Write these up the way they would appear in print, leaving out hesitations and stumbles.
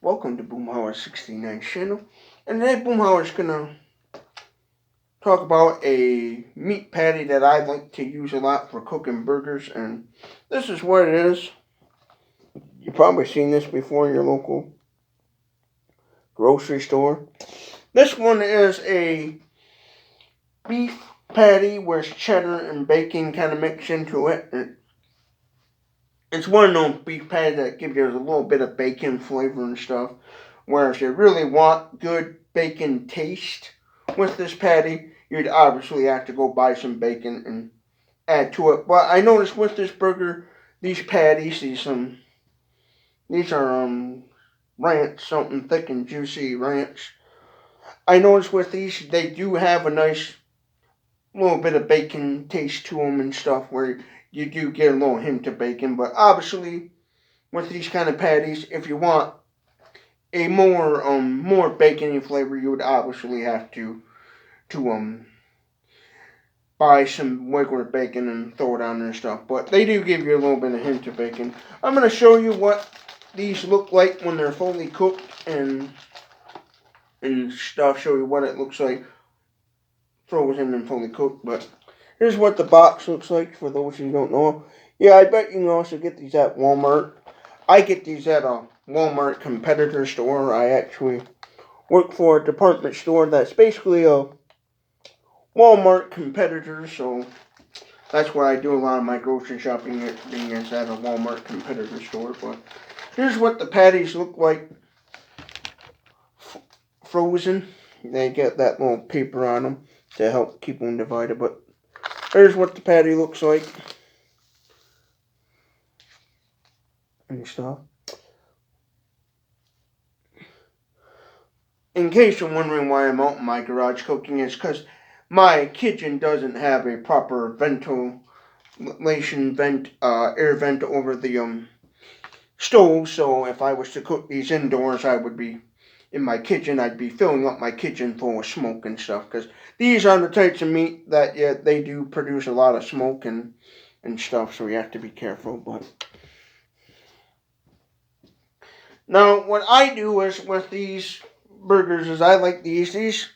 Welcome to Boomhauer 69 channel. And today Boomhauer is gonna talk about a meat patty that I like to use a lot for cooking burgers, and this is what it is. You've probably seen this before in your local grocery store. This one is a beef patty where cheddar and bacon kind of mix into it. It's one of those beef patties that gives you a little bit of bacon flavor and stuff. Whereas if you really want good bacon taste with this patty, you'd obviously have to go buy some bacon and add to it. But I noticed with this burger, these patties, these are ranch, something thick and juicy ranch. I noticed with these, they do have a nice little bit of bacon taste to them and stuff, where you do get a little hint of bacon. But obviously, with these kind of patties, if you want a more bacony flavor, you would obviously have to buy some regular bacon and throw it on there and stuff. But they do give you a little bit of hint of bacon. I'm gonna show you what these look like when they're fully cooked and stuff. Show you what it looks like frozen and fully cooked. But here's what the box looks like for those who don't know. Yeah, I bet you can also get these at Walmart. I get these at a Walmart competitor store. I actually work for a department store that's basically a Walmart competitor, so that's where I do a lot of my grocery shopping, being at a Walmart competitor store. But here's what the patties look like frozen. They get that little paper on them to help keep them divided. But here's what the patty looks like and stuff. In case you're wondering why I'm out in my garage cooking, it's because my kitchen doesn't have a proper ventilation air vent over the stove. So if I was to cook these indoors, I would be in my kitchen. I'd be filling up my kitchen full of smoke and stuff, because these are the types of meat that they do produce a lot of smoke and stuff. So you have to be careful. But now what I do is with these burgers is I like these. These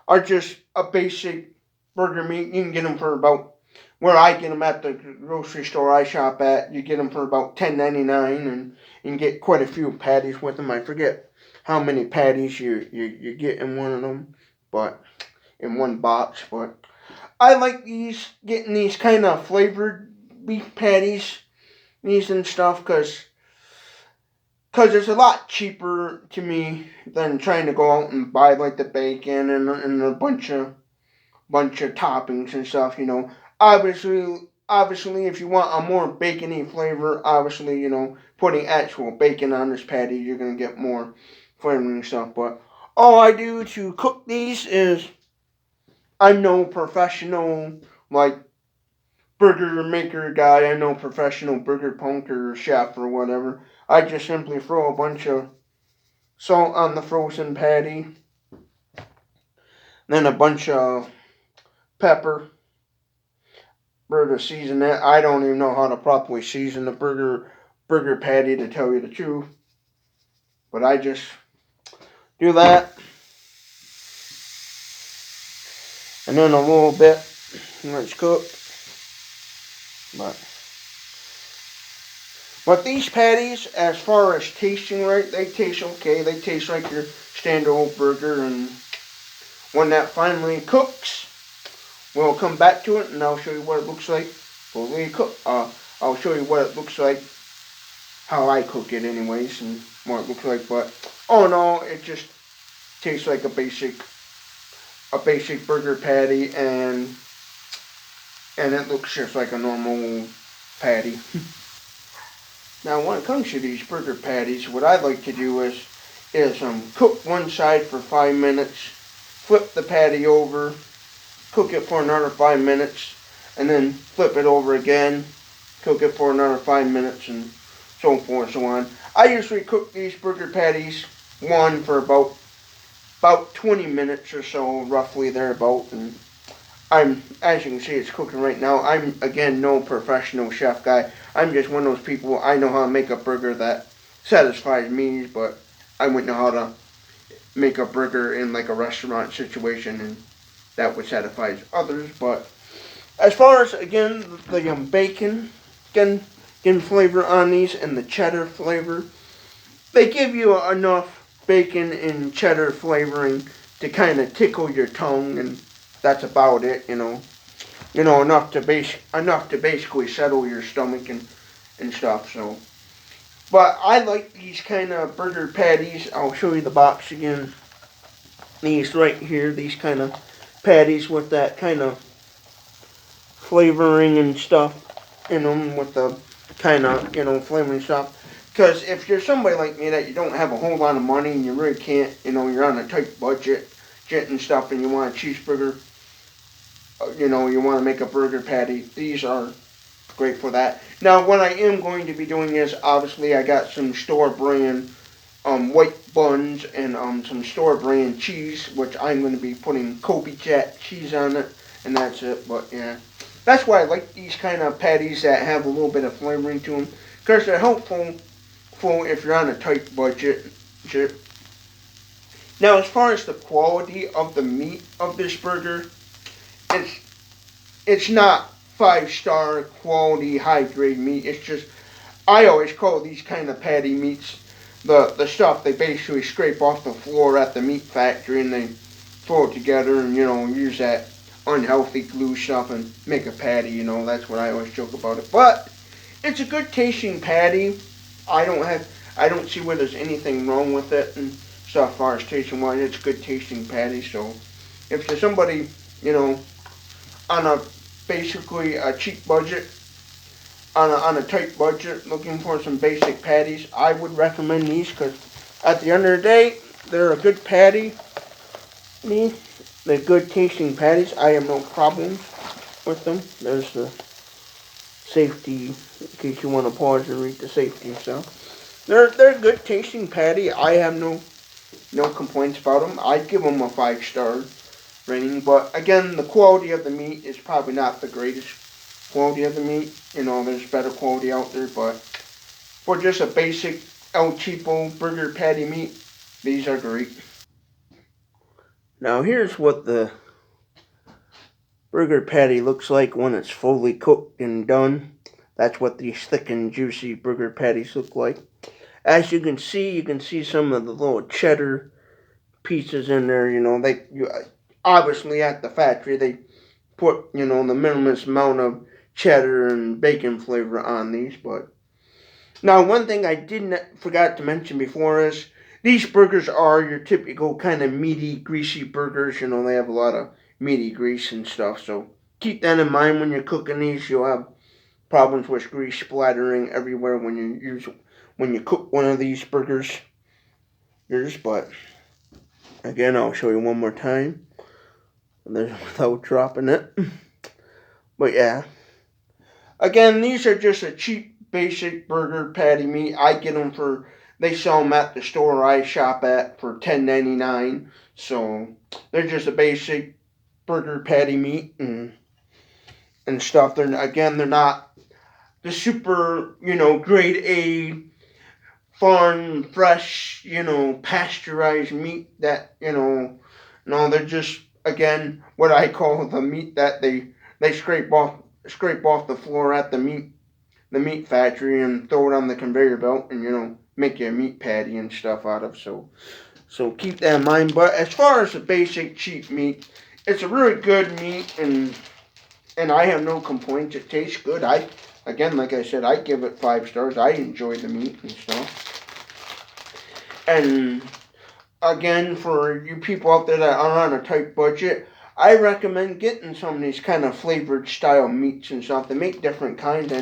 are just a basic burger meat. You can get them for about, where I get them at the grocery store I shop at, you get them for about $10.99, and you can get quite a few patties with them. I forget how many patties you get in one of them, but in one box. But I like getting these kind of flavored beef patties, these and stuff, because it's a lot cheaper to me than trying to go out and buy like the bacon and a bunch of toppings and stuff. Obviously, if you want a more bacony flavor, obviously, putting actual bacon on this patty, you're gonna get more flavoring and stuff. But all I do to cook these is, I'm no professional like burger maker guy. I'm no professional burger punk or chef or whatever. I just simply throw a bunch of salt on the frozen patty, then a bunch of pepper to season it. I don't even know how to properly season the burger patty, to tell you the truth, but I just do that, and then a little bit when it's cooked. But these patties, as far as tasting, right, they taste okay. They taste like your standard old burger, and when that finally cooks, we'll come back to it, and I'll show you what it looks like fully cooked. I'll show you what it looks like, how I cook it anyways, and what it looks like. But all in all, it just tastes like a basic burger patty, and it looks just like a normal patty. Now, when it comes to these burger patties, what I like to do is cook one side for 5 minutes, flip the patty over, cook it for another 5 minutes, and then flip it over again, cook it for another 5 minutes, and so forth and so on. I usually cook these burger patties one for about 20 minutes or so, roughly thereabout. And as you can see, it's cooking right now. I'm, again, no professional chef guy. I'm just one of those people. I know how to make a burger that satisfies me, but I wouldn't know how to make a burger in like a restaurant situation, and that would satisfy others. But as far as again the bacon, again flavor on these and the cheddar flavor, they give you enough bacon and cheddar flavoring to kind of tickle your tongue, and that's about it. Enough to basically settle your stomach and stuff. So, but I like these kind of burger patties. I'll show you the box again. These right here, these kind of patties with that kind of flavoring and stuff in them, with the kind of flavoring stuff. Because if you're somebody like me that you don't have a whole lot of money and you really can't, you're on a tight budget and stuff, and you want a cheeseburger, you want to make a burger patty, these are great for that. Now, what I am going to be doing is, obviously, I got some store brand white buns and some store brand cheese, which I'm going to be putting Kobe Jack cheese on it, and that's it. But yeah, that's why I like these kind of patties that have a little bit of flavoring to them, because they're helpful if you're on a tight budget. Now, as far as the quality of the meat of this burger, it's not 5-star quality high grade meat. It's just, I always call these kind of patty meats the stuff they basically scrape off the floor at the meat factory, and they throw it together and use that unhealthy glue stuff and make a patty. That's what I always joke about it. But it's a good tasting patty. I don't see where there's anything wrong with it and stuff as far as tasting wise. It's a good tasting patty. So if you're somebody on a basically a cheap budget, on a tight budget, looking for some basic patties, I would recommend these, because at the end of the day, they're a good patty. They're good tasting patties. I have no problems with them. There's the safety, in case you want to pause and read the safety stuff. They're a good tasting patty. I have no complaints about them. I'd give them a 5-star rating. But again, the quality of the meat is probably not the greatest quality of the meat. There's better quality out there, but for just a basic El Cheapo burger patty meat, these are great. Now here's what the burger patty looks like when it's fully cooked and done. That's what these thick and juicy burger patties look like. As you can see some of the little cheddar pieces in there. Obviously at the factory they put the minimum amount of cheddar and bacon flavor on these. But now, one thing I forgot to mention before is these burgers are your typical kind of meaty, greasy burgers. They have a lot of meaty grease and stuff. So keep that in mind when you're cooking these. You'll have problems with grease splattering everywhere when you cook one of these burgers. But again, I'll show you one more time without dropping it. But yeah, again, these are just a cheap, basic burger patty meat. They sell them at the store I shop at for $10.99. So they're just a basic burger patty meat and stuff. They're not the super, grade A, farm, fresh, pasteurized meat that, no, they're just, again, what I call the meat that they scrape off the floor at the meat factory and throw it on the conveyor belt and make you a meat patty and stuff out of. So keep that in mind. But as far as the basic cheap meat, it's a really good meat, and I have no complaints. It tastes good. Again, like I said, I give it 5 stars. I enjoy the meat and stuff. And again, for you people out there that are on a tight budget, I recommend getting some of these kind of flavored style meats and stuff. They make different kinds. I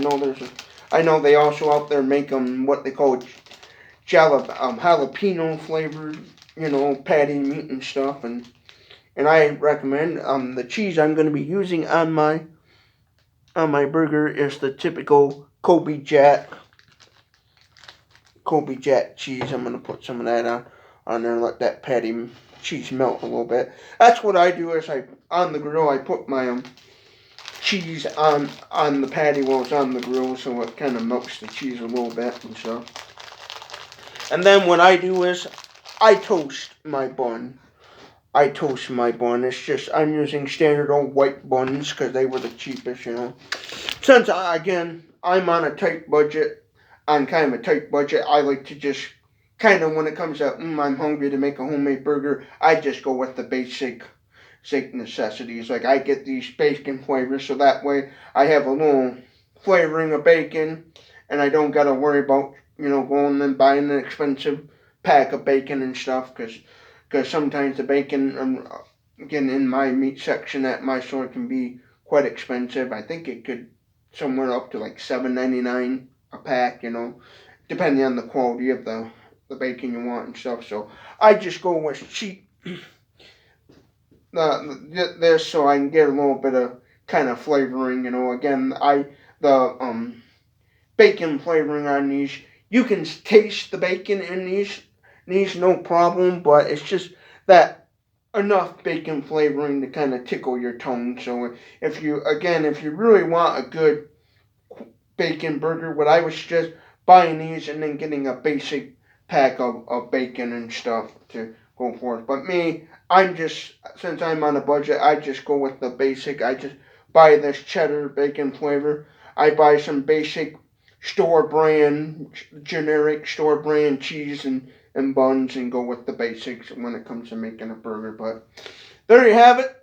know they also out there make them what they call jalapeno flavored, patty meat and stuff. And I recommend the cheese I'm going to be using on my burger is the typical Kobe Jack cheese. I'm going to put some of that on there and let that patty cheese melt a little bit. That's what I do. Is on the grill I put my cheese on the patty while it's on the grill, so it kind of melts the cheese a little bit and stuff. And then what I do is I toast my bun. It's just I'm using standard old white buns because they were the cheapest, Since I'm on a tight budget, I like to just kind of when it comes to I'm hungry to make a homemade burger, I just go with the basic necessities. Like I get these bacon flavors, so that way I have a little flavoring of bacon, and I don't gotta worry about going and buying an expensive pack of bacon and stuff because sometimes the bacon again in my meat section at my store can be quite expensive. I think it could somewhere up to like $7.99 a pack, depending on the quality of the bacon you want and stuff. So I just go with cheap this so I can get a little bit of kind of flavoring. Again, the bacon flavoring on these. You can taste the bacon in these no problem, but it's just that enough bacon flavoring to kind of tickle your tongue. So if you really want a good bacon burger, what I would suggest buying these and then getting a basic pack of bacon and stuff to go for it. But me, since I'm on a budget, I just go with the basic. I just buy this cheddar bacon flavor. I buy some basic generic store brand cheese and buns and go with the basics when it comes to making a burger. But there you have it.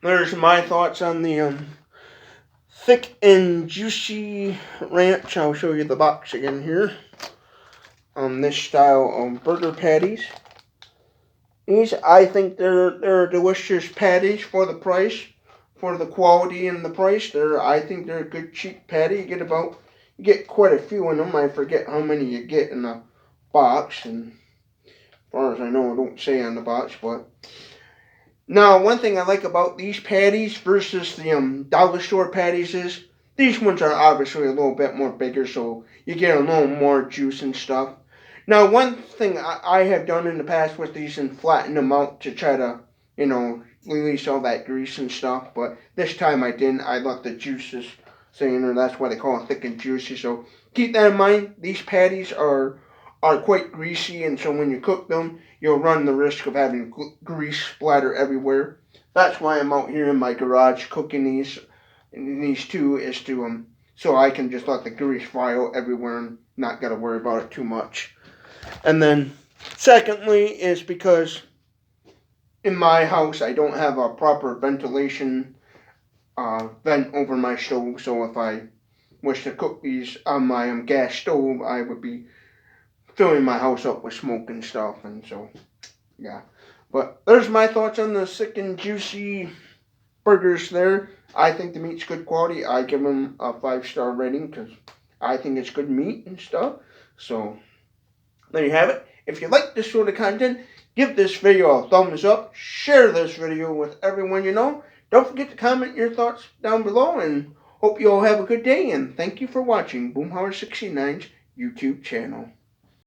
There's my thoughts on the thick and juicy ranch. I'll show you the box again here. This style of burger patties. These, I think they're delicious patties for the price, for the quality and the price. I think they're a good cheap patty. You get quite a few in them. I forget how many you get in a box, and as far as I know, I don't say on the box. But now, one thing I like about these patties versus the dollar store patties is these ones are obviously a little bit more bigger, so you get a little more juice and stuff. Now, one thing I have done in the past with these and flatten them out to try to, release all that grease and stuff, but this time I didn't. I let the juices that's why they call it thick and juicy. So keep that in mind. These patties are quite greasy, and so when you cook them, you'll run the risk of having grease splatter everywhere. That's why I'm out here in my garage cooking these. And these two is to so I can just let the grease fly out everywhere and not gotta worry about it too much. And then secondly is because in my house I don't have a proper ventilation vent over my stove, so if I wish to cook these on my gas stove, I would be filling my house up with smoke and stuff, and so yeah. But there's my thoughts on the thick and juicy burgers there. I think the meat's good quality. I give them a 5-star rating because I think it's good meat and stuff. So there you have it. If you like this sort of content, give this video a thumbs up. Share this video with everyone you know. Don't forget to comment your thoughts down below, and hope you all have a good day, and thank you for watching Boomhauer69's YouTube channel.